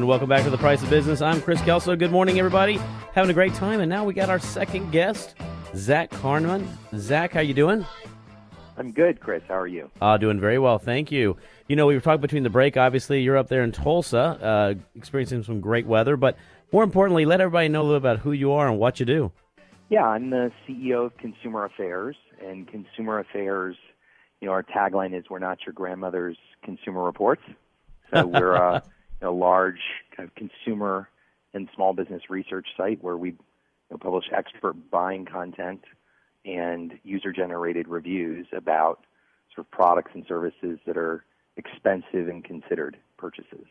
And welcome back to The Price of Business. I'm Chris Kelso. Good morning, everybody. Having a great time. And now we got our second guest, Zac Carman. Zac, how you doing? I'm good, Chris. How are you? Doing very well, thank you. You know, we were talking between the break. Obviously, you're up there in Tulsa, experiencing some great weather. But more importantly, let everybody know a little about who you are and what you do. Yeah, I'm the CEO of Consumer Affairs. And Consumer Affairs, you know, our tagline is, we're not your grandmother's Consumer Reports. So we're a large kind of consumer and small business research site where we publish expert buying content and user-generated reviews about sort of products and services that are expensive and considered purchases.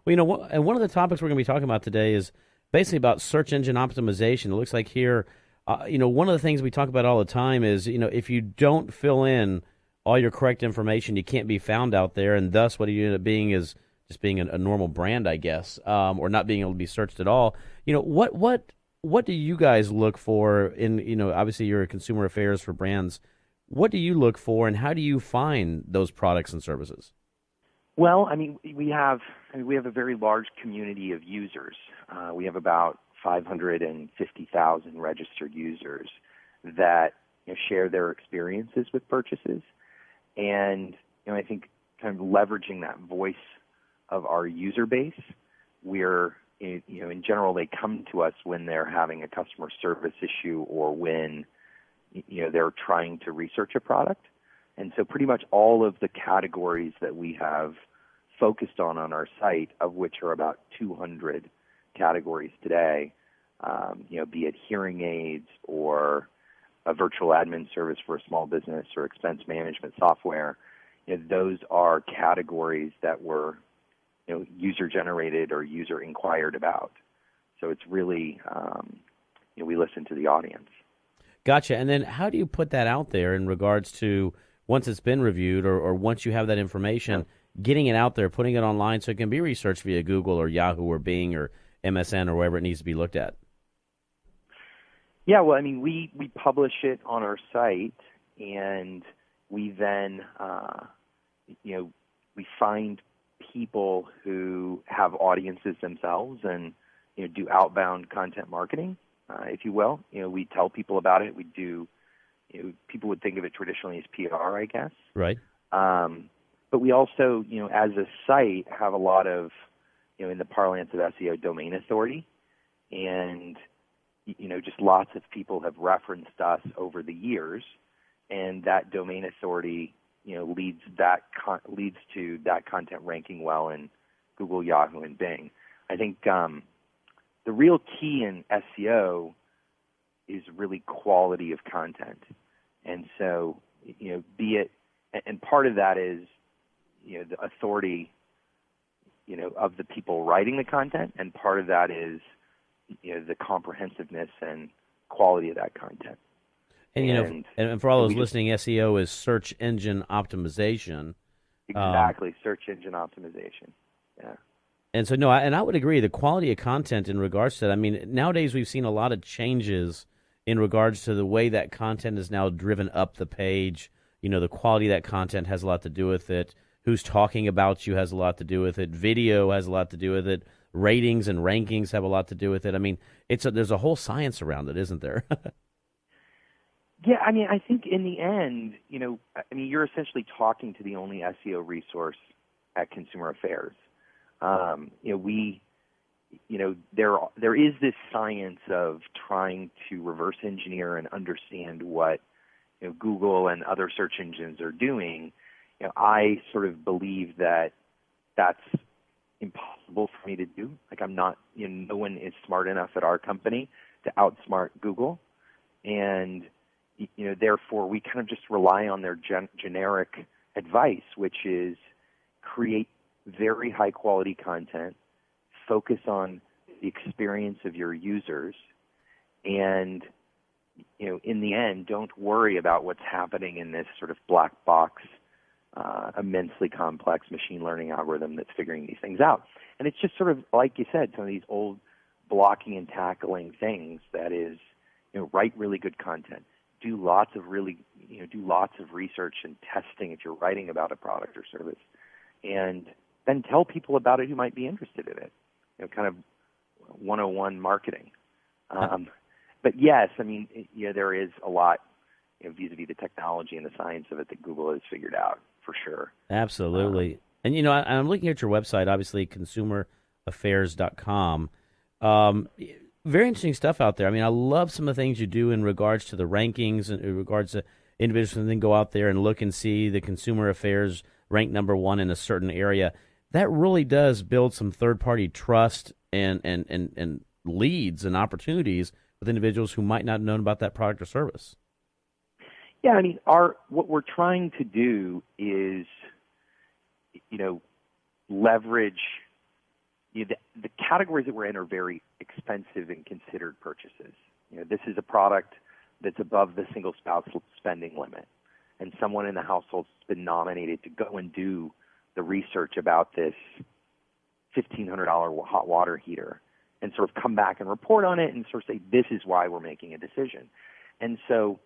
Well, you know, and one of the topics we're going to be talking about today is basically about search engine optimization. It looks like here, one of the things we talk about all the time is, if you don't fill in all your correct information, you can't be found out there, and thus what you end up being is just being a normal brand, I guess, or not being able to be searched at all. What do you guys look for in, obviously you're a consumer affairs for brands. What do you look for, and how do you find those products and services? Well, we have a very large community of users. We have about 550,000 registered users that share their experiences with purchases. And I think kind of leveraging that voice of our user base, we're in general they come to us when they're having a customer service issue or when they're trying to research a product. And so pretty much all of the categories that we have focused on our site, of which are about 200 categories today, be it hearing aids or a virtual admin service for a small business or expense management software, those are categories that were user-generated or user-inquired about. So it's really, we listen to the audience. Gotcha. And then how do you put that out there in regards to once it's been reviewed or once you have that information, getting it out there, putting it online so it can be researched via Google or Yahoo or Bing or MSN or wherever it needs to be looked at? Yeah, well, we publish it on our site, and we then, we find people who have audiences themselves and, do outbound content marketing, if you will. We tell people about it. We do, people would think of it traditionally as PR, I guess. Right. But we also, as a site, have a lot of, in the parlance of SEO, domain authority. And just lots of people have referenced us over the years, and that domain authority, leads to that content ranking well in Google, Yahoo, and Bing. I think the real key in SEO is really quality of content, and so and part of that is the authority of the people writing the content, and part of that is the comprehensiveness and quality of that content. And and for all those listening, SEO is search engine optimization. Exactly, search engine optimization. Yeah. And so I would agree. The quality of content in regards to that. Nowadays we've seen a lot of changes in regards to the way that content is now driven up the page. The quality of that content has a lot to do with it. Who's talking about you has a lot to do with it. Video has a lot to do with it. Ratings and rankings have a lot to do with it. There's a whole science around it, isn't there? Yeah, I think in the end, you're essentially talking to the only SEO resource at Consumer Affairs. There is this science of trying to reverse engineer and understand what Google and other search engines are doing. I sort of believe that that's impossible for me to do. Like, I'm not, no one is smart enough at our company to outsmart Google. And, therefore we kind of just rely on their generic advice, which is create very high quality content, focus on the experience of your users, and, in the end, don't worry about what's happening in this sort of black box, immensely complex machine learning algorithm that's figuring these things out. And it's just sort of, like you said, some of these old blocking and tackling things that is, write really good content. Do lots of research and testing if you're writing about a product or service. And then tell people about it who might be interested in it. kind of 101 marketing. But yes, I mean, there is a lot, vis-a-vis the technology and the science of it that Google has figured out for sure. Absolutely. And, I'm looking at your website, obviously, consumeraffairs.com. Very interesting stuff out there. I mean, I love some of the things you do in regards to the rankings and in regards to individuals and then go out there and look and see the consumer affairs ranked number one in a certain area. That really does build some third-party trust and leads and opportunities with individuals who might not have known about that product or service. Yeah, I mean, what we're trying to do is, leverage the categories that we're in are very expensive and considered purchases. This is a product that's above the single spouse spending limit, and someone in the household's been nominated to go and do the research about this $1,500 hot water heater and sort of come back and report on it and sort of say, this is why we're making a decision. And so,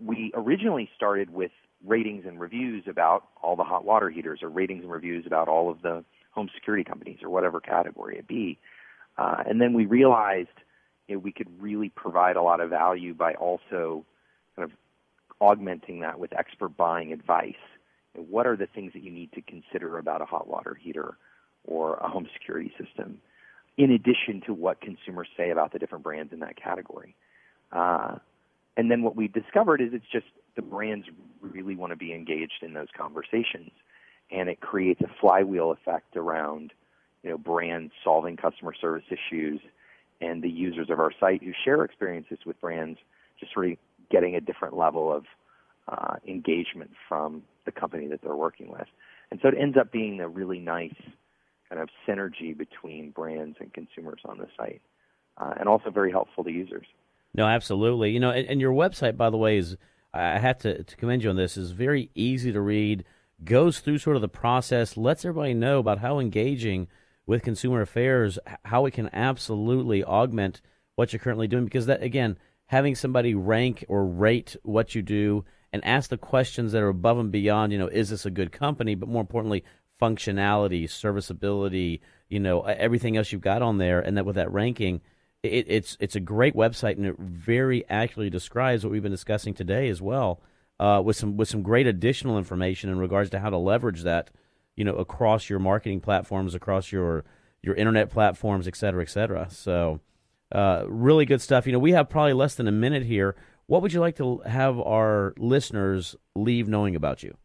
we originally started with ratings and reviews about all the hot water heaters, or ratings and reviews about all of the home security companies, or whatever category it be. And then we realized we could really provide a lot of value by also kind of augmenting that with expert buying advice. What are the things that you need to consider about a hot water heater or a home security system, in addition to what consumers say about the different brands in that category? And then what we discovered is it's just the brands really want to be engaged in those conversations, and it creates a flywheel effect around, brands solving customer service issues, and the users of our site who share experiences with brands just sort of getting a different level of engagement from the company that they're working with. And so it ends up being a really nice kind of synergy between brands and consumers on the site, and also very helpful to users. No, absolutely. And your website, by the way, is, I have to commend you on this, is very easy to read, goes through sort of the process, lets everybody know about how engaging with consumer affairs, how it can absolutely augment what you're currently doing. Because that, again, having somebody rank or rate what you do and ask the questions that are above and beyond, is this a good company? But more importantly, functionality, serviceability, everything else you've got on there, and that with that ranking, it's a great website, and it very accurately describes what we've been discussing today as well, with some great additional information in regards to how to leverage that, across your marketing platforms, across your internet platforms, et cetera, et cetera. So, really good stuff. We have probably less than a minute here. What would you like to have our listeners leave knowing about you?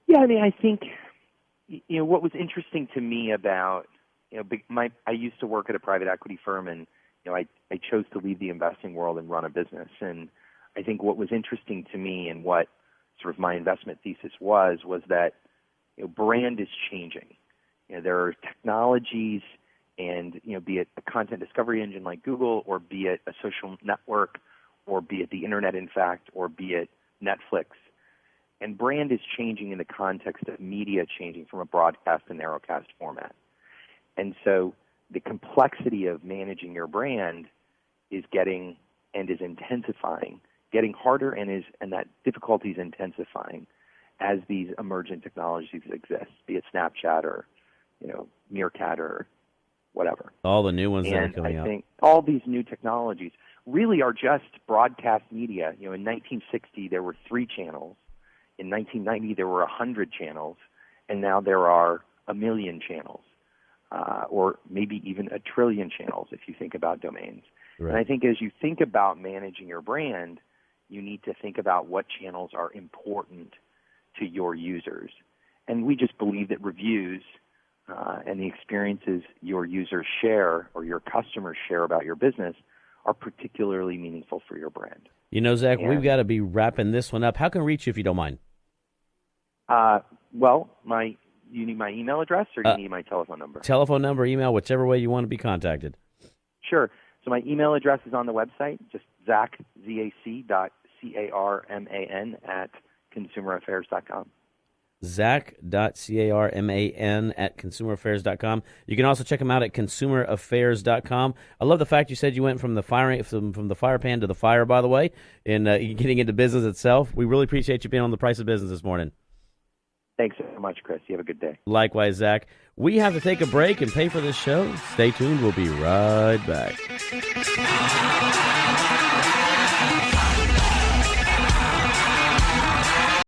Yeah, I mean, I think, what was interesting to me about, I used to work at a private equity firm, and I chose to leave the investing world and run a business. And I think what was interesting to me and what sort of my investment thesis was that, brand is changing. There are technologies and, be it a content discovery engine like Google, or be it a social network, or be it the internet, in fact, or be it Netflix. And brand is changing in the context of media changing from a broadcast to narrowcast format. And so the complexity of managing your brand is getting and is intensifying, getting harder, and that difficulty is intensifying as these emergent technologies exist, be it Snapchat or Meerkat or whatever. All the new ones that are coming out. And I think all these new technologies really are just broadcast media. In 1960 there were 3 channels. In 1990 there were 100 channels, and now there are 1 million channels. Or maybe even 1 trillion channels if you think about domains. Right. And I think as you think about managing your brand, you need to think about what channels are important to your users. And we just believe that reviews and the experiences your users share or your customers share about your business are particularly meaningful for your brand. Zach, we've got to be wrapping this one up. How can we reach you if you don't mind? Well, you need my email address, or do you need my telephone number? Telephone number, email, whichever way you want to be contacted. Sure. So my email address is on the website, just Zac, ZAC.CARMAN at consumeraffairs.com. Zac.CARMAN at consumeraffairs.com. You can also check them out at consumeraffairs.com. I love the fact you said you went from the fire pan to the fire, by the way, and getting into business itself. We really appreciate you being on The Price of Business this morning. Thanks so much, Chris. You have a good day. Likewise, Zach. We have to take a break and pay for this show. Stay tuned. We'll be right back.